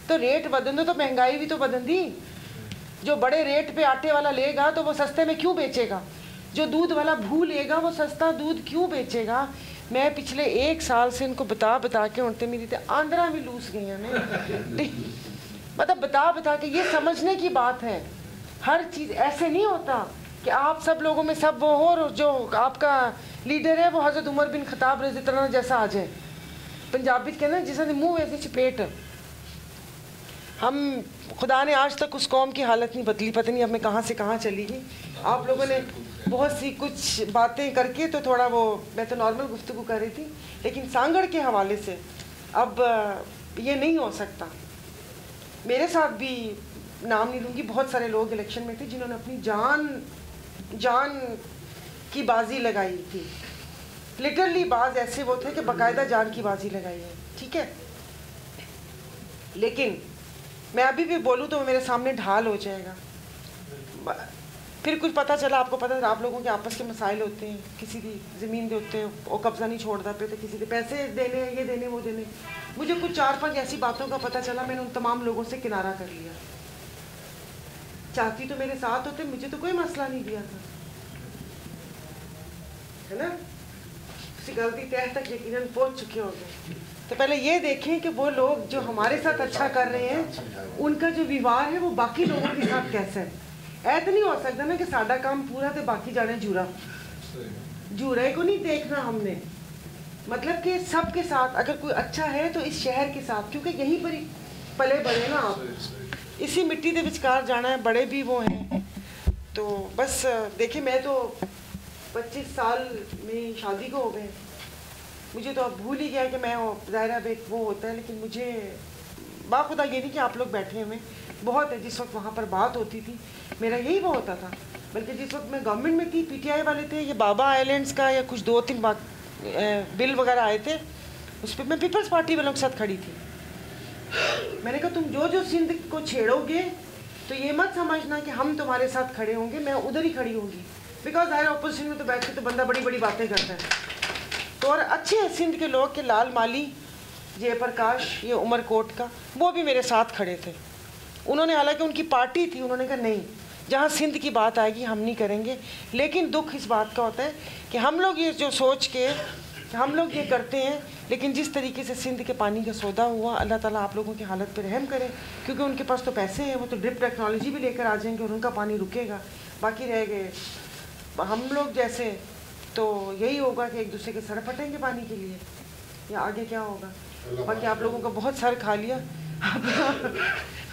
[SPEAKER 1] तो रेट बदन दो तो महंगाई भी तो बदन दी। जो बड़े रेट पे आटे वाला लेगा तो वो सस्ते में क्यों बेचेगा? जो दूध वाला भू लेगा वो सस्ता दूध क्यों बेचेगा? मैं पिछले 1 साल से इनको बता बता के उनते मेरी तो आंध्रा भी लूस गई हैं मतलब बता बता के। ये समझने की बात है, हर चीज़ ऐसे नहीं होता कि आप सब लोगों में सब वो हो और जो आपका लीडर है वो हज़रत उमर बिन खताब रज़ियल्लाहु अन्हु जैसा आ जाए। पंजाबी कहना जिसने मुँह वैसे चपेट। हम खुदा ने आज तक उस कौम की हालत नहीं बदली, पता नहीं अब मैं कहाँ से कहाँ चली गई। आप लोगों ने बहुत सी कुछ बातें करके तो थोड़ा वो, मैं तो नॉर्मल गुफ्तगू कर रही थी, लेकिन सांगड़ के हवाले से अब ये नहीं हो सकता। मेरे साथ भी, नाम नहीं लूँगी, बहुत सारे लोग इलेक्शन में थे जिन्होंने अपनी जान की बाजी लगाई थी। लिटरली बाज ऐसे वो थे कि बाकायदा जान की बाजी लगाई है, ठीक है। लेकिन मैं अभी भी बोलूँ तो मेरे सामने ढाल हो जाएगा। फिर कुछ पता चला, आपको पता है आप लोगों के आपस के मसाइल होते हैं, किसी की ज़मीन के होते हैं वो कब्ज़ा नहीं छोड़ता पे, तो किसी के पैसे देने, ये देने वो देने। मुझे कुछ 4-5 ऐसी बातों का पता चला, मैंने उन तमाम लोगों से किनारा कर लिया। चाहती तो मेरे साथ होते, मुझे तो कोई मसला नहीं दिया था, है ना। किसी गलती तह तक यकीनन पहुँच चुके होंगे। तो पहले ये देखें कि वो लोग जो हमारे साथ अच्छा कर रहे हैं उनका जो व्यवहार है वो बाकी लोगों के साथ कैसा है। ऐसा नहीं हो सकता ना कि साडा काम पूरा तो बाकी जाने जूरे को नहीं देखना हमने। मतलब कि सबके साथ अगर कोई अच्छा है तो इस शहर के साथ, क्योंकि यहीं पर ही पले बड़े ना आप, इसी मिट्टी के विचकार जाना है, बड़े भी वो हैं। तो बस देखिए, मैं तो 25 साल में शादी को हो गए, मुझे तो अब भूल ही गया कि मैं ज़ाहिरा बेट वो होता है। लेकिन मुझे बाखुदा ये नहीं कि आप लोग बैठे हुए बहुत है, जिस वक्त वहाँ पर बात होती थी मेरा यही वो होता था। बल्कि जिस वक्त मैं गवर्नमेंट में थी, पीटीआई वाले थे, ये बाबा आइलैंड्स का या कुछ 2-3 बिल वगैरह आए थे, उस पर मैं पीपल्स पार्टी वालों के साथ खड़ी थी। मैंने कहा तुम जो सिंध को छेड़ोगे तो ये मत समझना कि हम तुम्हारे साथ खड़े होंगे, मैं उधर ही खड़ी होंगी। बिकॉज ज़ाहिर अपोजिशन में तो बैठ के तो बंदा बड़ी बड़ी बातें करता है। तो और अच्छे हैं सिंध के लोग के, लाल माली, जयप्रकाश, ये उमरकोट का, वो भी मेरे साथ खड़े थे। उन्होंने, हालांकि उनकी पार्टी थी, उन्होंने कहा नहीं, जहाँ सिंध की बात आएगी हम नहीं करेंगे। लेकिन दुख इस बात का होता है कि हम लोग ये जो सोच के हम लोग ये करते हैं, लेकिन जिस तरीके से सिंध के पानी का सौदा हुआ, अल्लाह ताला आप लोगों की हालत पर रहम करे। क्योंकि उनके पास तो पैसे हैं, वो तो ड्रिप टेक्नोलॉजी भी लेकर आ जाएंगे और उनका पानी रुकेगा। बाकी रह गए हम लोग जैसे, तो यही होगा कि एक दूसरे के सर फटेंगे पानी के लिए, या आगे क्या होगा। बाकी आप लोगों का बहुत सर खा लिया,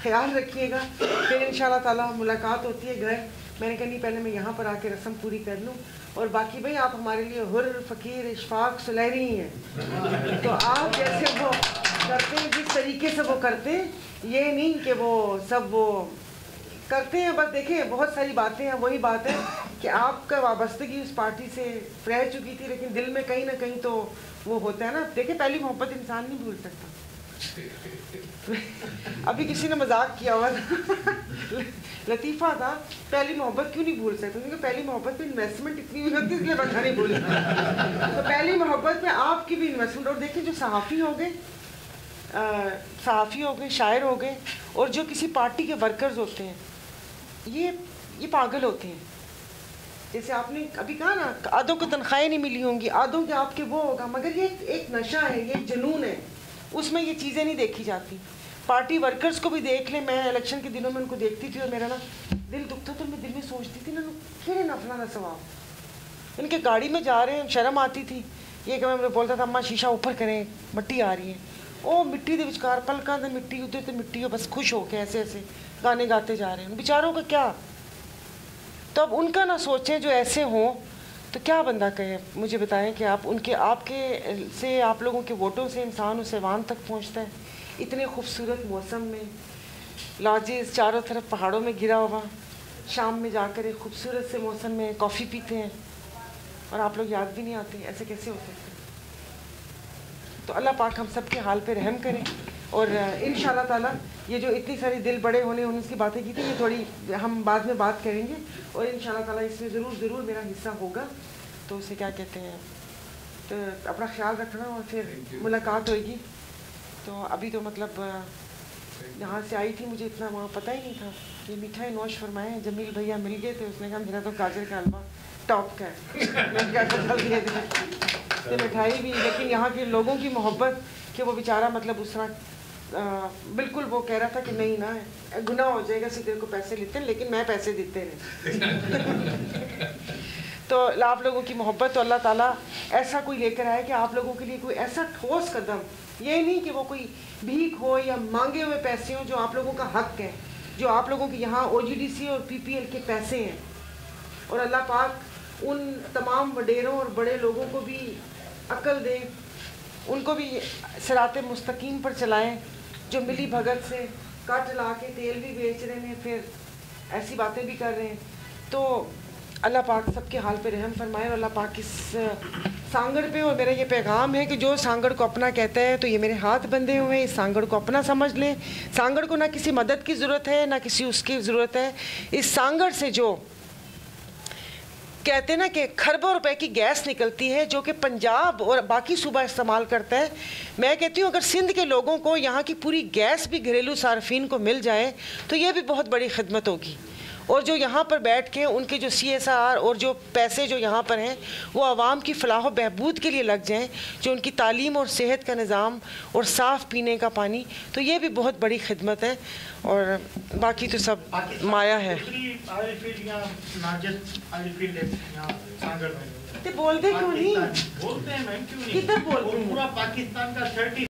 [SPEAKER 1] ख्याल रखिएगा। फिर इंशाल्लाह ताला मुलाकात होती है घर। मैंने कहा नहीं, पहले मैं यहाँ पर आके रस्म पूरी कर लूँ। और बाकी भाई आप हमारे लिए हुर्र, फ़कीर, इशफाक, सुलैरी हैं। तो आप जैसे वो करते हैं, जिस तरीके से वो करते हैं, ये नहीं कि वो सब वो करते हैं। बस देखिए, बहुत सारी बातें हैं, वही बात है कि आपका वाबस्तगी उस पार्टी से रह चुकी थी, लेकिन दिल में कहीं ना कहीं तो वो होता है ना। देखिए, पहली मोहब्बत इंसान नहीं भूल सकता। अभी किसी ने मजाक किया हुआ था लतीफ़ा था, पहली मोहब्बत क्यों नहीं भूल सकते, क्योंकि पहली मोहब्बत में इन्वेस्टमेंट इतनी हुई होती है, इसलिए बंदा नहीं भूल सकता। तो पहली मोहब्बत में आपकी भी इन्वेस्टमेंट। और देखिए, जो सहाफ़ी हो गए, शायर हो गए, और जो किसी पार्टी के वर्कर्स होते हैं, ये पागल होते हैं। जैसे आपने अभी कहा ना, आधों को तनख्वाहें नहीं मिली होंगी, आधों के आपके वो होगा, मगर ये एक नशा है, ये जुनून है, उसमें ये चीज़ें नहीं देखी जाती। पार्टी वर्कर्स को भी देख ले, मैं इलेक्शन के दिनों में उनको देखती थी और मेरा ना दिल दुखता, तो मैं दिल में सोचती थी ना, फिर नफला ना सवाब। इनके गाड़ी में जा रहे हैं, शर्म आती थी। ये कि मैं बोलता था, अम्मा शीशा ऊपर करें, मिट्टी आ रही है। ओ मिट्टी के विचकार पलका तो मिट्टी, उधर तो मिट्टी हो, बस खुश हो के ऐसे ऐसे गाने गाते जा रहे हैं। बेचारों का क्या। तो अब उनका ना सोचें जो ऐसे हों, तो क्या बंदा कहे। मुझे बताएं कि आप उनके, आपके से, आप लोगों के वोटों से इंसान उस ऐवान तक पहुंचता है। इतने खूबसूरत मौसम में, लॉजेस चारों तरफ पहाड़ों में गिरा हुआ, शाम में जाकर एक खूबसूरत से मौसम में कॉफ़ी पीते हैं और आप लोग याद भी नहीं आते। ऐसे कैसे हो सकते। तो अल्लाह पाक हम सब के हाल पे रहम करें। और इंशाल्लाह ताला ये जो इतनी सारी दिल बड़े होने उसकी बातें की थी, ये थोड़ी हम बाद में बात करेंगे। और इंशाल्लाह ताला इसमें ज़रूर मेरा हिस्सा होगा। तो उसे क्या कहते हैं, तो अपना ख्याल रखना और फिर मुलाकात होगी। तो अभी तो मतलब यहाँ से आई थी, मुझे इतना वहाँ पता ही नहीं था। ये मिठाई नोश फरमाए। जमील भैया मिल गए थे, उसने कहा मेरा तो गाजर का हलवा टॉप का है। मैंने कहा चल दिए थे तो मिठाई भी, लेकिन यहाँ के लोगों की मोहब्बत कि वो बेचारा मतलब उस तरह बिल्कुल वो कह रहा था कि नहीं ना, गुनाह हो जाएगा से तेरे को पैसे लेते हैं, लेकिन मैं पैसे देते रहे। तो आप लोगों की मोहब्बत तो अल्लाह ताला ऐसा कोई लेकर आए कि आप लोगों के लिए कोई ऐसा ठोस कदम, ये नहीं कि वो कोई भीख हो या मांगे हुए पैसे हों, जो आप लोगों का हक है, जो आप लोगों के यहाँ OGDC और PPL के पैसे हैं। और अल्लाह पाक उन तमाम वडेरों और बड़े लोगों को भी अक्ल दे, उनको भी सिराते मुस्तकीम पर चलाएं, जो मिली भगत से कट ला के तेल भी बेच रहे हैं, फिर ऐसी बातें भी कर रहे हैं। तो अल्लाह पाक सबके हाल पे रहम फरमाए और अल्लाह पाक इस सांगड़ पे। और मेरा ये पैगाम है कि जो सांगड़ को अपना कहता है तो ये मेरे हाथ बंधे हुए हैं, इस सांगड़ को अपना समझ लें। सांगड़ को ना किसी मदद की ज़रूरत है, ना किसी उसकी ज़रूरत है। इस सांगड़ से जो कहते हैं ना कि खरबों रुपए की गैस निकलती है, जो कि पंजाब और बाकी सूबा इस्तेमाल करता है। मैं कहती हूँ अगर सिंध के लोगों को यहाँ की पूरी गैस भी घरेलू सार्फिन को मिल जाए तो ये भी बहुत बड़ी खिदमत होगी। और जो यहाँ पर बैठ के उनके जो CSR और जो पैसे जो यहाँ पर हैं वो आवाम की फलाह बहबूद के लिए लग जाएं, जो उनकी तालीम और सेहत का निज़ाम और साफ़ पीने का पानी, तो ये भी बहुत बड़ी खिदमत है। और बाकी तो सब माया है। बोलते क्यों नहीं?
[SPEAKER 2] बोलते हैं मैम, क्यों नहीं?
[SPEAKER 1] किधर बोलते हैं?
[SPEAKER 2] पूरा पाकिस्तान का 30